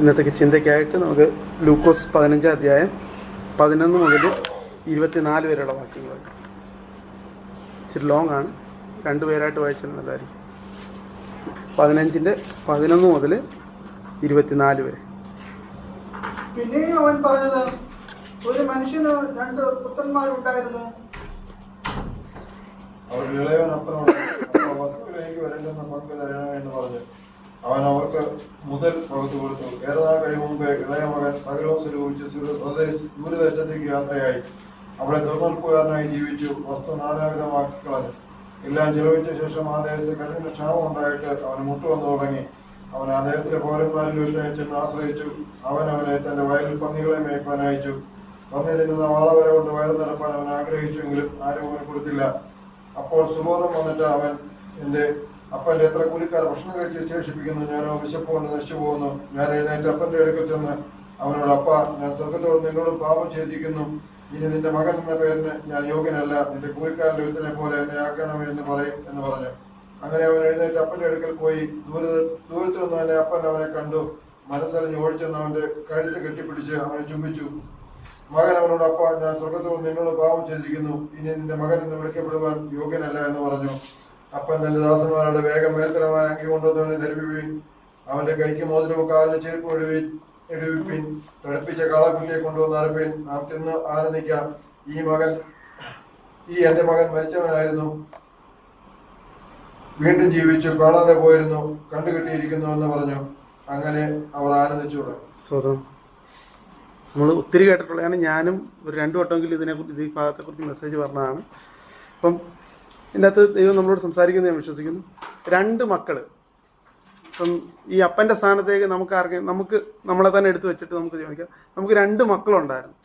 ഇന്നത്തെ ചിന്തയ്ക്കായിട്ട് നമുക്ക് ലൂക്കോസ് 15 അധ്യായം 11 മുതൽ 24 വരെയുള്ള വാക്യങ്ങൾ. ഇച്ചിരി ലോങ് ആണ്, 2 പേരായിട്ട് വായിച്ചാൽ നല്ലതായിരിക്കും. 15-11 മുതൽ 24 വരെ. പിന്നെയും അവൻ പറഞ്ഞത്, ഒരു മനുഷ്യന് 2 പുത്രന്മാരുണ്ടായിരുന്നു. അവർ ഇളയവൻ അപ്പനോട്, വസ്തുക്കളിലേക്ക് വരേണ്ടെന്ന് പങ്ക് തരണമെന്ന് പറഞ്ഞു അവൻ അവർക്ക് മുതൽ പകുത്തു കൊടുത്തു. ഏറെനാൾ കഴിയും മുമ്പേ ഇളയ മകൻ സകലവും സ്വരൂപിച്ച് ദൂരദേശത്തേക്ക് യാത്രയായി. അവിടെ തൊഴിലുറപ്പുകാരനായി ജീവിച്ചു. വസ്തു നാനാവിധമാക്കി കളഞ്ഞു. എല്ലാം ചെലവഴിച്ച ശേഷം ആ ദേശത്ത് കഠിന ക്ഷാമം ഉണ്ടായിട്ട് അവന് മുട്ടുവന്നു തുടങ്ങി. അവൻ ആ ദേശത്തിലെ പൗരന്മാരിൽ ഒരുത്തനെ ചെന്ന് ആശ്രയിച്ചു. അവനെ തന്റെ വയലിൽ പന്നികളെ മേയ്പ്പാൻ അയച്ചു. പന്നി തിന്നുന്ന വാളവരെ കൊണ്ട് വയറ് നിറപ്പാൻ അവൻ ആഗ്രഹിച്ചുവെങ്കിലും ആരും അവന് കൊടുത്തില്ല. അപ്പോൾ സുബോധം വന്നിട്ട് അവൻ, എന്റെ അപ്പന്റെ എത്ര കൂലിക്കാർ ഭക്ഷണം കഴിച്ച് ശേഷിപ്പിക്കുന്നു, ഞാനോ വിശപ്പ് കൊണ്ട് നശിച്ചു പോകുന്നു. ഞാൻ എഴുന്നേറ്റ് അപ്പന്റെ അടുക്കൽ ചെന്ന് അവനോട്, അപ്പ, ഞാൻ സ്വർഗത്തോട് നിന്നോട് പാപം ചെയ്തിരിക്കുന്നു. ഇനി നിന്റെ മകൻ എന്ന പേരിന് ഞാൻ യോഗ്യനല്ല. നിന്റെ കൂലിക്കാരന്റെ ഒരുത്തനെ പോലെ എന്നെ ആക്കണമേ എന്ന് പറയും എന്ന് പറഞ്ഞു. അങ്ങനെ അവൻ എഴുന്നേറ്റ് അപ്പന്റെ അടുക്കൽ പോയി. ദൂരത്ത് നിന്ന് തന്നെ അപ്പൻ അവനെ കണ്ടു. മനസ്സറിഞ്ഞ് ഓടിച്ചെന്ന് അവന്റെ കഴുത്ത് കെട്ടിപ്പിടിച്ച് അവനെ ചുംബിച്ചു. മകൻ അവനോട്, അപ്പ, ഞാൻ സ്വർഗത്തോട് നിന്നോട് പാപം ചെയ്തിരിക്കുന്നു. ഇനി നിന്റെ മകൻ എന്ന് വിളിക്കപ്പെടുവാൻ യോഗ്യനല്ല എന്ന് പറഞ്ഞു. അപ്പൻ തന്റെ ദാസന്മാരോട്, വേഗം മേൽത്തരമായ അങ്കി കൊണ്ടുവന്നവനെ ധരിപ്പിൻ, അവന്റെ കൈക്ക് മോതിരവും കാലിന് ചെരുപ്പ് ഇടുവിപ്പിൻ, തടുപ്പിച്ച കാളക്കുട്ടിയെ കൊണ്ടുവന്ന് അറപ്പിൻ, നാം തിന്ന് ആനന്ദിക്കാം. ഈ എന്റെ മകൻ മരിച്ചവനായിരുന്നു, വീണ്ടും ജീവിച്ചു, കാണാതെ പോയിരുന്നു, കണ്ടുകിട്ടിയിരിക്കുന്നു എന്ന് പറഞ്ഞു. അങ്ങനെ അവർ ആനന്ദിച്ചു തുടങ്ങി. സ്വതം നമ്മൾ ഒത്തിരി കേട്ടിട്ടുള്ളതാണ്. ഞാനും ഒരു 2 വട്ടമെങ്കിലും ഈ ഭാഗത്തെക്കുറിച്ച് മെസ്സേജ് പറഞ്ഞതാണ്. അപ്പം ഇതിനകത്ത് ദൈവം നമ്മളോട് സംസാരിക്കുന്നത് ഞാൻ വിശ്വസിക്കുന്നു. 2 മക്കൾ. ഇപ്പം ഈ അപ്പൻ്റെ സ്ഥാനത്തേക്ക് നമുക്ക് നമ്മളെ തന്നെ എടുത്തു വെച്ചിട്ട് നമുക്ക് ചോദിക്കാം, നമുക്ക് 2 മക്കളുണ്ടായിരുന്നു.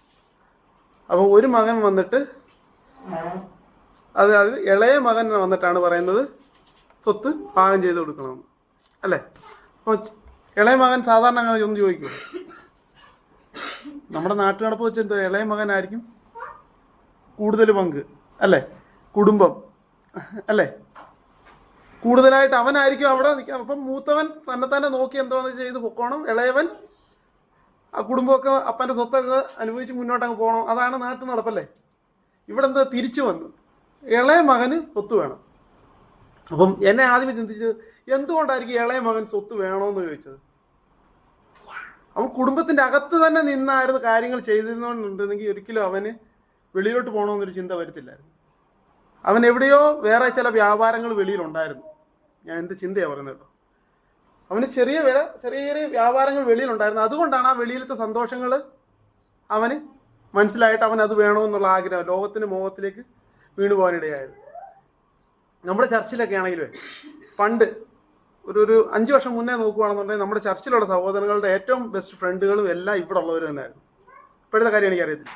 അപ്പം ഒരു മകൻ വന്നിട്ട്, അതായത് ഇളയ മകൻ വന്നിട്ടാണ് പറയുന്നത് സ്വത്ത് പാകം ചെയ്ത് കൊടുക്കണമെന്ന്, അല്ലേ? അപ്പോൾ ഇളയ മകൻ സാധാരണ അങ്ങനെ ഒന്ന് ചോദിക്കുമോ? നമ്മുടെ നാട്ടുനടപ്പ് വെച്ച് എന്താ, ഇളയ മകനായിരിക്കും കൂടുതൽ പങ്ക്, അല്ലേ? കുടുംബം, അല്ലേ? കൂടുതലായിട്ട് അവനായിരിക്കും അവിടെ നിൽക്കുക. അപ്പം മൂത്തവൻ തന്നെ നോക്കി എന്തോന്ന് ചെയ്ത് പൊക്കോണം, ഇളയവൻ ആ കുടുംബമൊക്കെ അപ്പൻ്റെ സ്വത്തൊക്കെ അനുഭവിച്ച് മുന്നോട്ടങ്ങ് പോകണം. അതാണ് നാട്ടു നടപ്പല്ലേ. ഇവിടെ എന്താ തിരിച്ചു വന്നു, ഇളയ മകന് സ്വത്ത് വേണം. അപ്പം എന്നെ ആദ്യമേ ചിന്തിച്ചത്, എന്തുകൊണ്ടായിരിക്കും ഇളയ മകൻ സ്വത്ത് വേണമെന്ന് ചോദിച്ചത്? അവൻ കുടുംബത്തിൻ്റെ അകത്ത് തന്നെ നിന്നായിരുന്നു കാര്യങ്ങൾ ചെയ്തിരുന്നുണ്ടെങ്കിൽ ഒരിക്കലും അവന് വെളിയിലോട്ട് പോകണമെന്നൊരു ചിന്ത വരത്തില്ലായിരുന്നു. അവൻ എവിടെയോ വേറെ ചില വ്യാപാരങ്ങൾ വെളിയിലുണ്ടായിരുന്നു. ഞാൻ എൻ്റെ ചിന്തയാണ് പറയുന്നത് കേട്ടോ. അവന് ചെറിയ ചെറിയ വ്യാപാരങ്ങൾ വെളിയിലുണ്ടായിരുന്നു. അതുകൊണ്ടാണ് ആ വെളിയിലത്തെ സന്തോഷങ്ങൾ അവന് മനസ്സിലായിട്ട് അവൻ അത് വേണമെന്നുള്ള ആഗ്രഹം ലോകത്തിൻ്റെ മോഹത്തിലേക്ക് വീണു പോകാനിടയായത്. നമ്മുടെ ചർച്ചിലൊക്കെ ആണെങ്കിലും പണ്ട് ഒരു 5 വർഷം മുന്നേ നോക്കുകയാണെന്നുണ്ടെങ്കിൽ നമ്മുടെ ചർച്ചിലുള്ള സഹോദരങ്ങളുടെ ഏറ്റവും ബെസ്റ്റ് ഫ്രണ്ടുകളും എല്ലാം ഇവിടെ ഉള്ളവർ തന്നെയായിരുന്നു. ഇപ്പോഴത്തെ കാര്യം എനിക്കറിയത്തില്ല.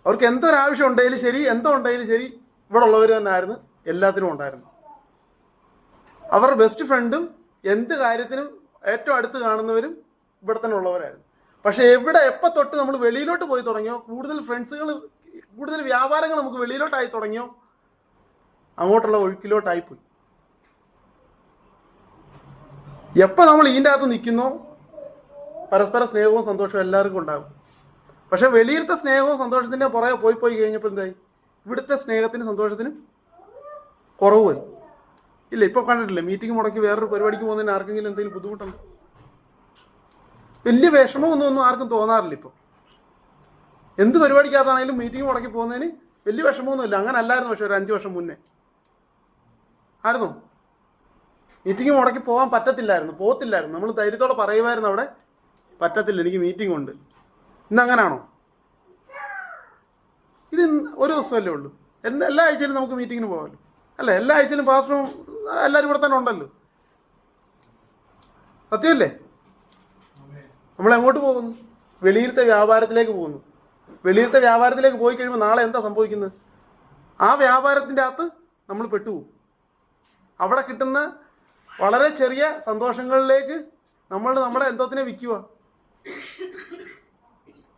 അവർക്ക് എന്തൊരാവശ്യം ഉണ്ടെങ്കിലും ശരി, എന്തോ ഉണ്ടെങ്കിലും ശരി, ഇവിടെ ഉള്ളവർ തന്നെയായിരുന്നു, എല്ലാത്തിനും ഉണ്ടായിരുന്നു. അവരുടെ ബെസ്റ്റ് ഫ്രണ്ടും എന്ത് കാര്യത്തിനും ഏറ്റവും അടുത്ത് കാണുന്നവരും ഇവിടെ തന്നെ ഉള്ളവരായിരുന്നു. പക്ഷേ എപ്പോൾ തൊട്ട് നമ്മൾ വെളിയിലോട്ട് പോയി തുടങ്ങിയോ, കൂടുതൽ വ്യാപാരങ്ങൾ നമുക്ക് വെളിയിലോട്ടായി തുടങ്ങിയോ, അങ്ങോട്ടുള്ള ഒഴുക്കിലോട്ടായിപ്പോയി. എപ്പോൾ നമ്മൾ ഇതിൻ്റെ അകത്ത് നിൽക്കുന്നോ, പരസ്പര സ്നേഹവും സന്തോഷവും എല്ലാവർക്കും ഉണ്ടാകും. പക്ഷെ വെളിയിലത്തെ സ്നേഹവും സന്തോഷത്തിൻ്റെ പുറകെ പോയി കഴിഞ്ഞപ്പോൾ എന്തായി, ഇവിടുത്തെ സ്നേഹത്തിനും സന്തോഷത്തിനും കുറവ് വരും. ഇല്ല, ഇപ്പോൾ കണ്ടിട്ടില്ലേ, മീറ്റിംഗ് മുടക്കി വേറൊരു പരിപാടിക്ക് പോകുന്നതിന് ആർക്കെങ്കിലും എന്തെങ്കിലും ബുദ്ധിമുട്ടുണ്ട്? വലിയ വിഷമമൊന്നും ആർക്കും തോന്നാറില്ല. ഇപ്പോൾ എന്ത് പരിപാടിക്കകത്താണെങ്കിലും മീറ്റിംഗ് മുടക്കി പോകുന്നതിന് വലിയ വിഷമമൊന്നുമില്ല. അങ്ങനെ അല്ലായിരുന്നു പക്ഷെ ഒരു 5 വർഷം മുന്നേ ആയിരുന്നോ? മീറ്റിംഗ് മുടക്കി പോകാൻ പോകത്തില്ലായിരുന്നു. നമ്മൾ ധൈര്യത്തോടെ പറയുമായിരുന്നു, അവിടെ പറ്റത്തില്ല, എനിക്ക് മീറ്റിംഗ് ഉണ്ട്. ഇന്നങ്ങനാണോ? ഇത് ഒരു ദിവസമല്ലേ ഉള്ളൂ. എല്ലാ ആഴ്ചയിലും നമുക്ക് മീറ്റിങ്ങിന് പോകാമല്ലോ, അല്ലേ? എല്ലാ ആഴ്ചയിലും പാസ്റ്ററും എല്ലാവരും ഇവിടെ തന്നെ ഉണ്ടല്ലോ. സത്യമല്ലേ? നമ്മൾ എങ്ങോട്ട് പോകുന്നു? വെളിയിലത്തെ വ്യാപാരത്തിലേക്ക് പോകുന്നു. വെളിയിലത്തെ വ്യാപാരത്തിലേക്ക് പോയി കഴിയുമ്പോൾ നാളെ എന്താ സംഭവിക്കുന്നത്? ആ വ്യാപാരത്തിൻ്റെ അകത്ത് നമ്മൾ പെട്ടുപോകും. അവിടെ കിട്ടുന്ന വളരെ ചെറിയ സന്തോഷങ്ങളിലേക്ക് നമ്മുടെ എന്തോത്തിനെ വിൽക്കുക,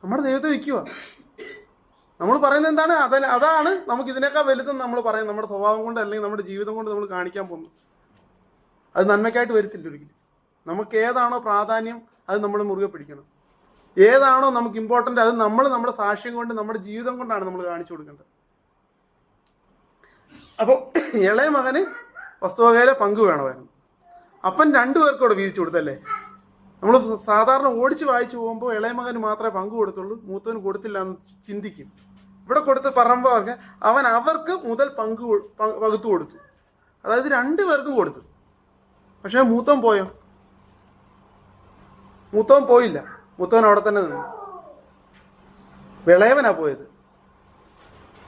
നമ്മുടെ ദൈവത്തെ വിൽക്കുക. നമ്മൾ പറയുന്നത് എന്താണ്? അതാണ് നമുക്ക് ഇതിനേക്കാൾ വലുതെന്ന് നമ്മൾ പറയും. നമ്മുടെ സ്വഭാവം കൊണ്ട് അല്ലെങ്കിൽ നമ്മുടെ ജീവിതം കൊണ്ട് നമ്മൾ കാണിക്കാൻ പോകുന്നു. അത് നന്മയ്ക്കായിട്ട് വരത്തില്ല ഒരിക്കലും. നമുക്ക് ഏതാണോ പ്രാധാന്യം അത് നമ്മൾ മുറുകെ പിടിക്കണം. ഏതാണോ നമുക്ക് ഇമ്പോർട്ടൻ്റ് അത് നമ്മൾ നമ്മുടെ സാക്ഷ്യം കൊണ്ട് നമ്മുടെ ജീവിതം കൊണ്ടാണ് നമ്മൾ കാണിച്ചു കൊടുക്കേണ്ടത്. അപ്പം ഇളയ മകന് വസ്തുവകയിലെ പങ്ക് വേണമായിരുന്നു. അപ്പൻ രണ്ടുപേർക്കും കൂടെ വീതിച്ചു കൊടുത്തല്ലേ. നമ്മൾ സാധാരണ ഓടിച്ച് വായിച്ചു പോകുമ്പോൾ ഇളയ മകന് മാത്രമേ പങ്ക് കൊടുത്തുള്ളൂ, മൂത്തവന് കൊടുത്തില്ല എന്ന് ചിന്തിക്കും. ഇവിടെ കൊടുത്ത് പറയുമ്പോൾ അവൻ അവർക്ക് മുതൽ പകുത്തു കൊടുത്തു. അതായത് രണ്ടുപേർക്കും കൊടുത്തു. പക്ഷേ മൂത്തവൻ പോയോ? മൂത്തവൻ പോയില്ല. മൂത്തവൻ അവിടെ തന്നെ നിന്നു. ഇളയവനാ പോയത്.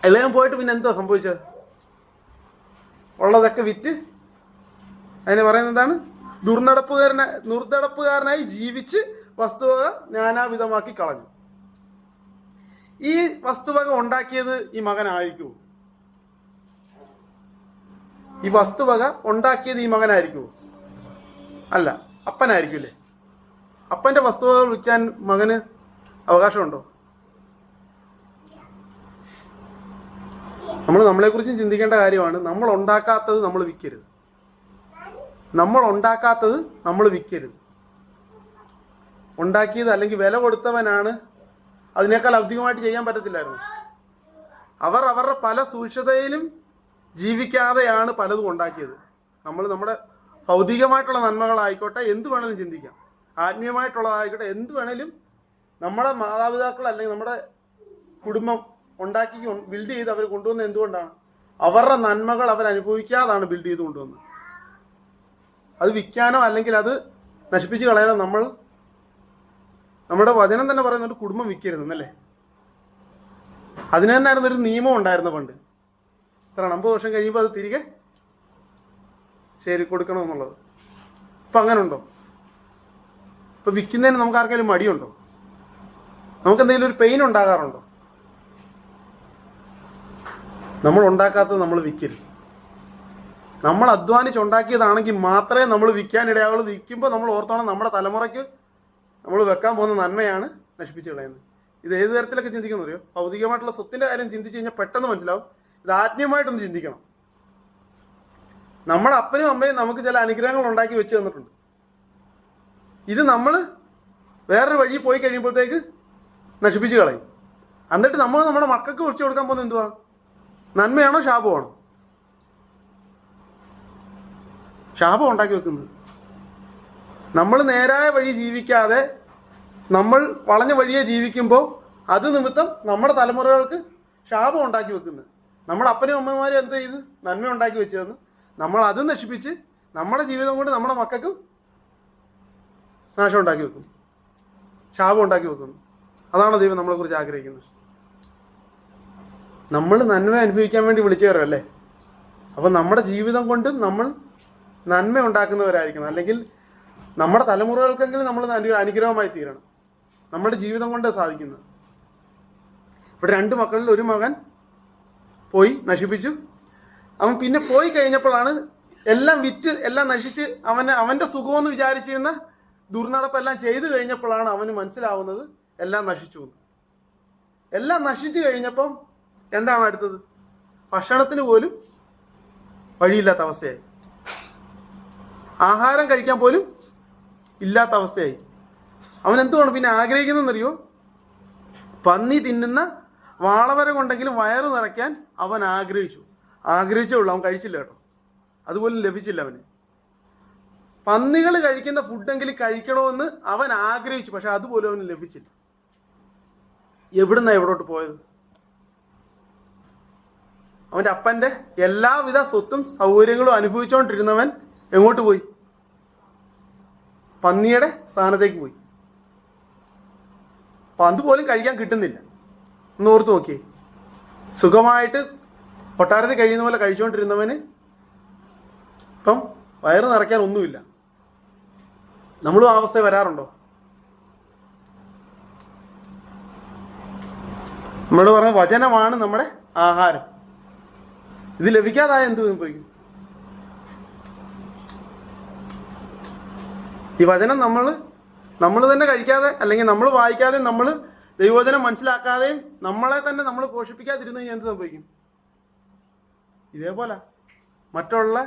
ഇളയവൻ പോയിട്ട് പിന്നെ എന്താ സംഭവിച്ചത്? ഉള്ളതൊക്കെ വിറ്റ് അതിന് പറയുന്നത് എന്താണ്? ദുർനടപ്പുകാരനായി ജീവിച്ച് വസ്തുവക നാനാവിധമാക്കി കളഞ്ഞു. ഈ വസ്തുവക ഉണ്ടാക്കിയത് ഈ മകനായിരിക്കുമോ? ഈ വസ്തുവക ഉണ്ടാക്കിയത് ഈ മകനായിരിക്കുമോ? അല്ല, അപ്പനായിരിക്കുമല്ലേ. അപ്പൻ്റെ വസ്തുവകൾ വിൽക്കാൻ മകന് അവകാശമുണ്ടോ? നമ്മളെക്കുറിച്ചും ചിന്തിക്കേണ്ട കാര്യമാണ്. നമ്മൾ ഉണ്ടാക്കാത്തത് നമ്മൾ വിൽക്കരുത്. നമ്മൾ ഉണ്ടാക്കാത്തത് നമ്മൾ വിൽക്കരുത്. ഉണ്ടാക്കിയത് അല്ലെങ്കിൽ വില കൊടുത്തവനാണ് അതിനേക്കാൾ അധികമായിട്ട് ചെയ്യാൻ പറ്റത്തില്ലായിരുന്നു. അവരുടെ പല സൂക്ഷ്മതയിലും ജീവിക്കാതെയാണ് പലതും ഉണ്ടാക്കിയത്. നമ്മുടെ ഭൗതികമായിട്ടുള്ള നന്മകളായിക്കോട്ടെ, എന്ത് വേണേലും ചിന്തിക്കാം. ആത്മീയമായിട്ടുള്ളതായിക്കോട്ടെ, എന്ത് വേണേലും നമ്മുടെ മാതാപിതാക്കൾ അല്ലെങ്കിൽ നമ്മുടെ കുടുംബം ഉണ്ടാക്കി ബിൽഡ് ചെയ്ത് അവർ കൊണ്ടുവന്നത് എന്തുകൊണ്ടാണ്? അവരുടെ നന്മകൾ അവരനുഭവിക്കാതാണ് ബിൽഡ് ചെയ്ത് കൊണ്ടുവന്നത്. അത് വിൽക്കാനോ അല്ലെങ്കിൽ അത് നശിപ്പിച്ച് കളയാനോ നമ്മുടെ വചനം തന്നെ പറയുന്ന ഒരു കുടുംബം വിൽക്കരുതെന്നല്ലേ. അതിന് തന്നെയായിരുന്നു ഒരു നിയമം ഉണ്ടായിരുന്നു പണ്ട്. എത്ര 50 വർഷം കഴിയുമ്പോൾ അത് തിരികെ ശരി കൊടുക്കണമെന്നുള്ളത്. ഇപ്പം അങ്ങനെ ഉണ്ടോ? ഇപ്പം വിൽക്കുന്നതിന് നമുക്ക് ആർക്കെങ്കിലും മടിയുണ്ടോ? നമുക്ക് എന്തെങ്കിലും ഒരു പെയിൻ ഉണ്ടാകാറുണ്ടോ? നമ്മൾ ഉണ്ടാക്കാത്തത് നമ്മൾ വിൽക്കരുത്. നമ്മൾ അധ്വാനിച്ചുണ്ടാക്കിയതാണെങ്കിൽ മാത്രമേ നമ്മൾ വിൽക്കാനിടയാവുള്ളൂ. വിൽക്കുമ്പോൾ നമ്മൾ ഓർത്തോണം, നമ്മുടെ തലമുറയ്ക്ക് നമ്മൾ വെക്കാൻ പോകുന്ന നന്മയാണ് നശിപ്പിച്ച് കളയുന്നത്. ഇത് ഏത് തരത്തിലൊക്കെ ചിന്തിക്കണം അറിയോ? ഭൗതികമായിട്ടുള്ള സ്വത്തിൻ്റെ കാര്യം ചിന്തിച്ച് കഴിഞ്ഞാൽ പെട്ടെന്ന് മനസ്സിലാവും. ഇത് ആത്മീയമായിട്ടൊന്ന് ചിന്തിക്കണം. നമ്മുടെ അപ്പനും അമ്മയും നമുക്ക് ചില അനുഗ്രഹങ്ങൾ ഉണ്ടാക്കി വെച്ച് തന്നിട്ടുണ്ട്. ഇത് നമ്മൾ വേറൊരു വഴി പോയി കഴിയുമ്പോഴത്തേക്ക് നശിപ്പിച്ച് കളയും. എന്നിട്ട് നമ്മൾ നമ്മുടെ മക്കൾക്ക് ഒഴിച്ചു കൊടുക്കാൻ പോകുന്നത് എന്തുവാണ്? നന്മയാണോ ശാപമാണോ? ശാപം ഉണ്ടാക്കി വെക്കുന്നത്. നമ്മൾ നേരായ വഴി ജീവിക്കാതെ നമ്മൾ വളഞ്ഞ വഴിയെ ജീവിക്കുമ്പോൾ അത് നിമിത്തം നമ്മുടെ തലമുറകൾക്ക് ശാപം ഉണ്ടാക്കി വെക്കുന്നത്. നമ്മുടെ അപ്പനും അമ്മമാരും എന്ത് ചെയ്ത് നന്മ ഉണ്ടാക്കി വെച്ചതെന്ന് നമ്മൾ അത് നശിപ്പിച്ച് നമ്മുടെ ജീവിതം കൊണ്ട് നമ്മുടെ മക്കൾക്കും നാശം ഉണ്ടാക്കി വെക്കും, ശാപം ഉണ്ടാക്കി വെക്കുന്നു. അതാണോ ദൈവം നമ്മളെക്കുറിച്ച് ആഗ്രഹിക്കുന്നത്? നമ്മൾ നന്മ അനുഭവിക്കാൻ വേണ്ടി വിളിച്ചവരല്ലേ. അപ്പം നമ്മുടെ ജീവിതം കൊണ്ട് നമ്മൾ നന്മ ഉണ്ടാക്കുന്നവരായിരിക്കണം. അല്ലെങ്കിൽ നമ്മുടെ തലമുറകൾക്കെങ്കിലും നമ്മൾ അനുഗ്രഹമായി തീരണം. നമ്മുടെ ജീവിതം കൊണ്ട് സാധിക്കുന്നത്. ഇവിടെ 2 മക്കളിൽ ഒരു മകൻ പോയി നശിപ്പിച്ചു. അവൻ പിന്നെ പോയി കഴിഞ്ഞപ്പോഴാണ് എല്ലാം വിറ്റ് എല്ലാം നശിച്ച് അവൻ്റെ സുഖമെന്ന് വിചാരിച്ചിരുന്ന ദുർനടപ്പെല്ലാം ചെയ്തു കഴിഞ്ഞപ്പോഴാണ് അവന് മനസ്സിലാവുന്നത് എല്ലാം നശിച്ചു എന്ന്. എല്ലാം നശിച്ചു കഴിഞ്ഞപ്പം എന്താണ് അടുത്തത്? ഭക്ഷണത്തിന് പോലും വഴിയില്ലാത്ത അവസ്ഥയായി. ആഹാരം കഴിക്കാൻ പോലും ഇല്ലാത്ത അവസ്ഥയായി. അവൻ എന്തുകൊണ്ട് പിന്നെ ആഗ്രഹിക്കുന്നതെന്നറിയോ? പന്നി തിന്നുന്ന വാളവര കൊണ്ടെങ്കിലും വയറ് നിറയ്ക്കാൻ അവൻ ആഗ്രഹിച്ചേ ഉള്ളൂ. അവൻ കഴിച്ചില്ല കേട്ടോ, അതുപോലും ലഭിച്ചില്ല അവന്. പന്നികൾ കഴിക്കുന്ന ഫുഡെങ്കിലും കഴിക്കണമെന്ന് അവൻ ആഗ്രഹിച്ചു, പക്ഷെ അതുപോലും അവന് ലഭിച്ചില്ല. എവിടോട്ട് പോയത്? അവൻ്റെ അപ്പൻ്റെ എല്ലാവിധ സ്വത്തും സൗകര്യങ്ങളും അനുഭവിച്ചുകൊണ്ടിരുന്നവൻ എങ്ങോട്ട് പോയി? പന്നിയുടെ സ്ഥാനത്തേക്ക് പോയി. അപ്പം അതുപോലും കഴിക്കാൻ കിട്ടുന്നില്ല. ഒന്ന് ഓർത്ത് നോക്കിയേ. സുഖമായിട്ട് കൊട്ടാരത്തിൽ കഴിയുന്ന പോലെ കഴിച്ചുകൊണ്ടിരുന്നവന് ഇപ്പം വയറ് നിറയ്ക്കാൻ ഒന്നുമില്ല. നമ്മളും ആ അവസ്ഥ വരാറുണ്ടോ? നമ്മൾ പറഞ്ഞ വചനമാണ് നമ്മുടെ ആഹാരം. ഇത് ലഭിക്കാതായ എന്ത് സംഭവിക്കും? ഈ വചനം നമ്മൾ തന്നെ കഴിക്കാതെ അല്ലെങ്കിൽ നമ്മൾ വായിക്കാതെ നമ്മൾ ദൈവവചനം മനസ്സിലാക്കാതെയും നമ്മളെ തന്നെ നമ്മൾ പോഷിപ്പിക്കാതിരുന്നു കഴിഞ്ഞാൽ എന്ത് സംഭവിക്കും? ഇതേപോലെ മറ്റുള്ള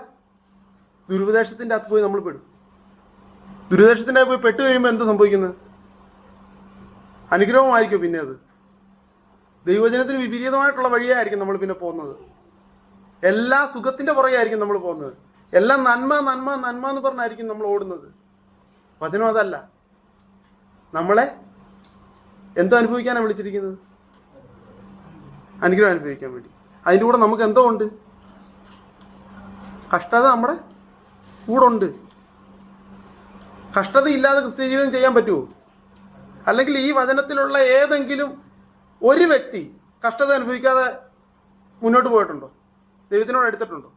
ദുരുപദേശത്തിൻ്റെ അകത്ത് പോയി നമ്മൾ പെടും. ദുരിതശത്തിൻ്റെ പോയി പെട്ട് കഴിയുമ്പോൾ എന്ത് സംഭവിക്കുന്നത്? അനുഗ്രഹമായിരിക്കും പിന്നെ അത്. ദൈവജനത്തിന് വിപരീതമായിട്ടുള്ള വഴിയായിരിക്കും നമ്മൾ പിന്നെ പോകുന്നത്. എല്ലാ സുഖത്തിൻ്റെ പുറകെയായിരിക്കും നമ്മൾ പോകുന്നത്. എല്ലാം നന്മ നന്മ നന്മ എന്ന് പറഞ്ഞായിരിക്കും നമ്മൾ ഓടുന്നത്. വചനം അതല്ല. നമ്മളെ എന്തോ അനുഭവിക്കാനാണ് വിളിച്ചിരിക്കുന്നത്? അനുഗ്രഹം അനുഭവിക്കാൻ വേണ്ടി. അതിൻ്റെ കൂടെ നമുക്ക് എന്തോ ഉണ്ട്? കഷ്ടത നമ്മുടെ കൂടെ ഉണ്ട്. കഷ്ടതയില്ലാതെ ക്രിസ്ത്യ ജീവിതം ചെയ്യാൻ പറ്റുമോ? അല്ലെങ്കിൽ ഈ വചനത്തിലുള്ള ഏതെങ്കിലും ഒരു വ്യക്തി കഷ്ടത അനുഭവിക്കാതെ മുന്നോട്ട് പോയിട്ടുണ്ടോ? ദൈവത്തിനോട് എടുത്തിട്ടുണ്ടോ?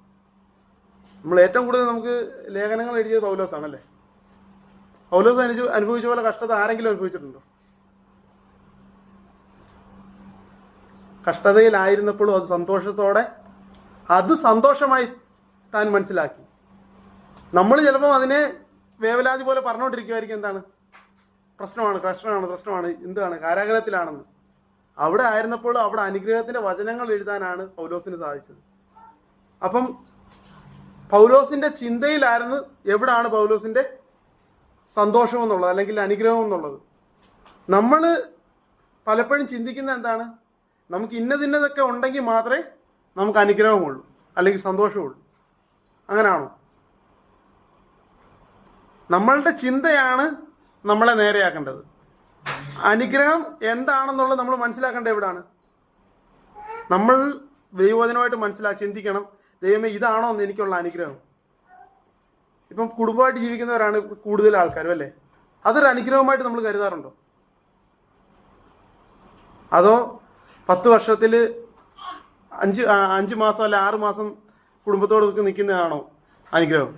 നമ്മൾ ഏറ്റവും കൂടുതൽ നമുക്ക് ലേഖനങ്ങൾ എഴുതിയത് പൗലോസാണല്ലേ. പൗലോസ് അനുഭവിച്ച പോലെ കഷ്ടത ആരെങ്കിലും അനുഭവിച്ചിട്ടുണ്ടോ? കഷ്ടതയിലായിരുന്നപ്പോഴും അത് സന്തോഷത്തോടെ, അത് സന്തോഷമായി താൻ മനസ്സിലാക്കി. നമ്മൾ ചിലപ്പോൾ അതിനെ വേവലാതി പോലെ പറഞ്ഞുകൊണ്ടിരിക്കുമായിരിക്കും. എന്താണ് പ്രശ്നമാണ്, പ്രശ്നമാണ്, എന്താണ് കാരാഗ്രഹത്തിലാണെന്ന്. അവിടെ ആയിരുന്നപ്പോൾ അവിടെ അനുഗ്രഹത്തിൻ്റെ വചനങ്ങൾ എഴുതാനാണ് പൗലോസിന് സാധിച്ചത്. അപ്പം പൗലോസിൻ്റെ ചിന്തയിലായിരുന്നു എവിടാണ് പൗലോസിൻ്റെ സന്തോഷം എന്നുള്ളത്, അല്ലെങ്കിൽ അനുഗ്രഹം എന്നുള്ളത്. നമ്മൾ പലപ്പോഴും ചിന്തിക്കുന്ന എന്താണ്? നമുക്ക് ഇന്നതൊക്കെ ഉണ്ടെങ്കിൽ മാത്രമേ നമുക്ക് അനുഗ്രഹമുള്ളൂ, അല്ലെങ്കിൽ സന്തോഷമുള്ളൂ. അങ്ങനെയാണോ? നമ്മളുടെ ചിന്തയാണ് നമ്മളെ നേരെയാക്കേണ്ടത്. അനുഗ്രഹം എന്താണെന്നുള്ളത് നമ്മൾ മനസ്സിലാക്കേണ്ടത് എവിടാണ്? നമ്മൾ ദൈവവചനമായിട്ട് ചിന്തിക്കണം. ദൈവമേ, ഇതാണോ എന്ന് എനിക്കുള്ള അനുഗ്രഹം? ഇപ്പം കുടുംബമായിട്ട് ജീവിക്കുന്നവരാണ് കൂടുതൽ ആൾക്കാരും അല്ലേ. അതൊരു അനുഗ്രഹമായിട്ട് നമ്മൾ കരുതാറുണ്ടോ? അതോ 10 വർഷത്തിൽ 5 മാസം അല്ല 6 മാസം കുടുംബത്തോടൊക്കെ നിൽക്കുന്നതാണോ അനുഗ്രഹം?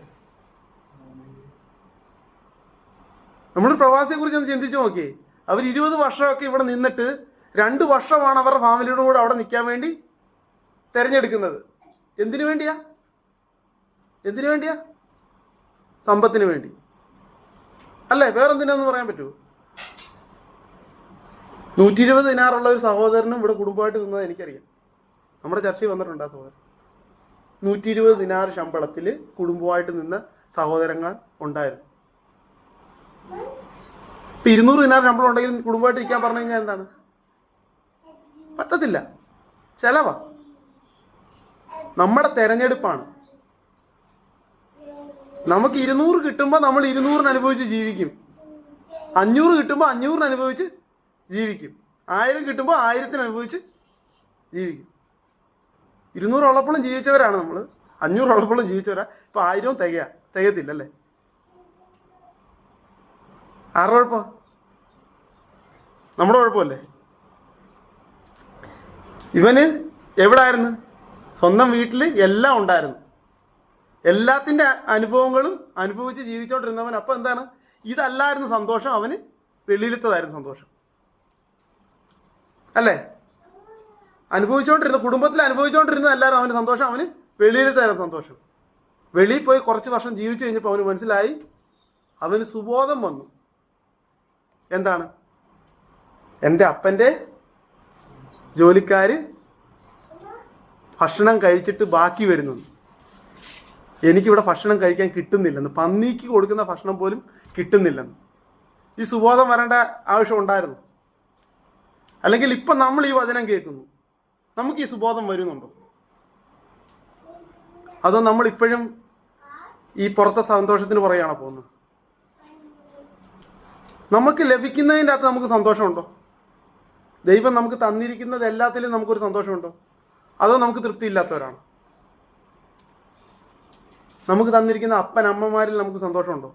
നമ്മൾ പ്രവാസിയെക്കുറിച്ച് ഒന്ന് ചിന്തിച്ചു നോക്കിയേ. അവർ 20 വർഷമൊക്കെ ഇവിടെ നിന്നിട്ട് 2 വർഷമാണ് അവരുടെ ഫാമിലിയുടെ കൂടെ അവിടെ നിൽക്കാൻ വേണ്ടി തിരഞ്ഞെടുക്കുന്നത്. എന്തിനു വേണ്ടിയാ? സമ്പത്തിന് വേണ്ടി അല്ലേ? വേറെന്തിനാന്ന് പറയാൻ പറ്റുമോ? 120 ദിനാറുള്ള ഒരു സഹോദരനും ഇവിടെ കുടുംബമായിട്ട് നിന്നത് എനിക്കറിയാം. നമ്മുടെ ചർച്ചയിൽ വന്നിട്ടുണ്ട് ആ സഹോദരൻ. 120 ദിനാർ ശമ്പളത്തിൽ കുടുംബമായിട്ട് നിന്ന സഹോദരങ്ങൾ ഉണ്ടായിരുന്നു. ഇപ്പം 200 ദിനാർ ശമ്പളം ഉണ്ടെങ്കിൽ കുടുംബമായിട്ട് നിൽക്കാൻ പറഞ്ഞു കഴിഞ്ഞാൽ എന്താണ്? പറ്റത്തില്ല. ചെലവാ. നമ്മുടെ തെരഞ്ഞെടുപ്പാണ്. നമുക്ക് 200 കിട്ടുമ്പോൾ നമ്മൾ 200 അനുഭവിച്ച് ജീവിക്കും. 500 കിട്ടുമ്പോൾ 500 അനുഭവിച്ച് ജീവിക്കും. 1000 കിട്ടുമ്പോൾ 1000 അനുഭവിച്ച് ജീവിക്കും. 200 ഉള്ളപ്പോഴും ജീവിച്ചവരാണ് നമ്മൾ. 500 ഉള്ളപ്പോഴും ജീവിച്ചവരാ. ഇപ്പം 1000 തികയത്തില്ലല്ലേ? ആരുടെ കുഴപ്പം? നമ്മുടെ കുഴപ്പമല്ലേ? ഇവന് എവിടായിരുന്നു? സ്വന്തം വീട്ടിൽ എല്ലാം ഉണ്ടായിരുന്നു. എല്ലാത്തിൻ്റെ അനുഭവങ്ങളും അനുഭവിച്ച് ജീവിച്ചോണ്ടിരുന്നവൻ. അപ്പം എന്താണ്? ഇതല്ലായിരുന്നു സന്തോഷം, അവന് വെളിയിലത്തതായിരുന്നു സന്തോഷം അല്ലേ? കുടുംബത്തിൽ അനുഭവിച്ചുകൊണ്ടിരുന്നതല്ലായിരുന്നു അവന് സന്തോഷം, അവന് വെളിയിലത്തായിരുന്നു സന്തോഷം. വെളിയിൽ പോയി കുറച്ച് വർഷം ജീവിച്ചു കഴിഞ്ഞപ്പോൾ അവന് മനസ്സിലായി, അവന് സുബോധം വന്നു. എന്താണ്? എൻ്റെ അപ്പൻ്റെ ജോലിക്കാർ ഭക്ഷണം കഴിച്ചിട്ട് ബാക്കി വരുന്നു, എനിക്കിവിടെ ഭക്ഷണം കഴിക്കാൻ കിട്ടുന്നില്ലെന്ന്. പന്നിക്ക് കൊടുക്കുന്ന ഭക്ഷണം പോലും കിട്ടുന്നില്ലെന്ന്. ഈ സുബോധം വരേണ്ട ആവശ്യം ഉണ്ടായിരുന്നു. അല്ലെങ്കിൽ ഇപ്പം നമ്മൾ ഈ വചനം കേൾക്കുന്നു, നമുക്ക് ഈ സുബോധം വരുന്നുണ്ടോ? അതോ നമ്മളിപ്പോഴും ഈ പുറത്തെ സന്തോഷത്തിന് പുറകെയാണോ പോകുന്നത്? നമുക്ക് ലഭിക്കുന്നതിൻ്റെ അകത്ത് നമുക്ക് സന്തോഷമുണ്ടോ? ദൈവം നമുക്ക് തന്നിരിക്കുന്നത് എല്ലാത്തിലും നമുക്കൊരു സന്തോഷമുണ്ടോ? അതോ നമുക്ക് തൃപ്തി ഇല്ലാത്തവരാണോ? നമുക്ക് തന്നിരിക്കുന്ന അപ്പൻ അമ്മമാരിൽ നമുക്ക് സന്തോഷമുണ്ടോ?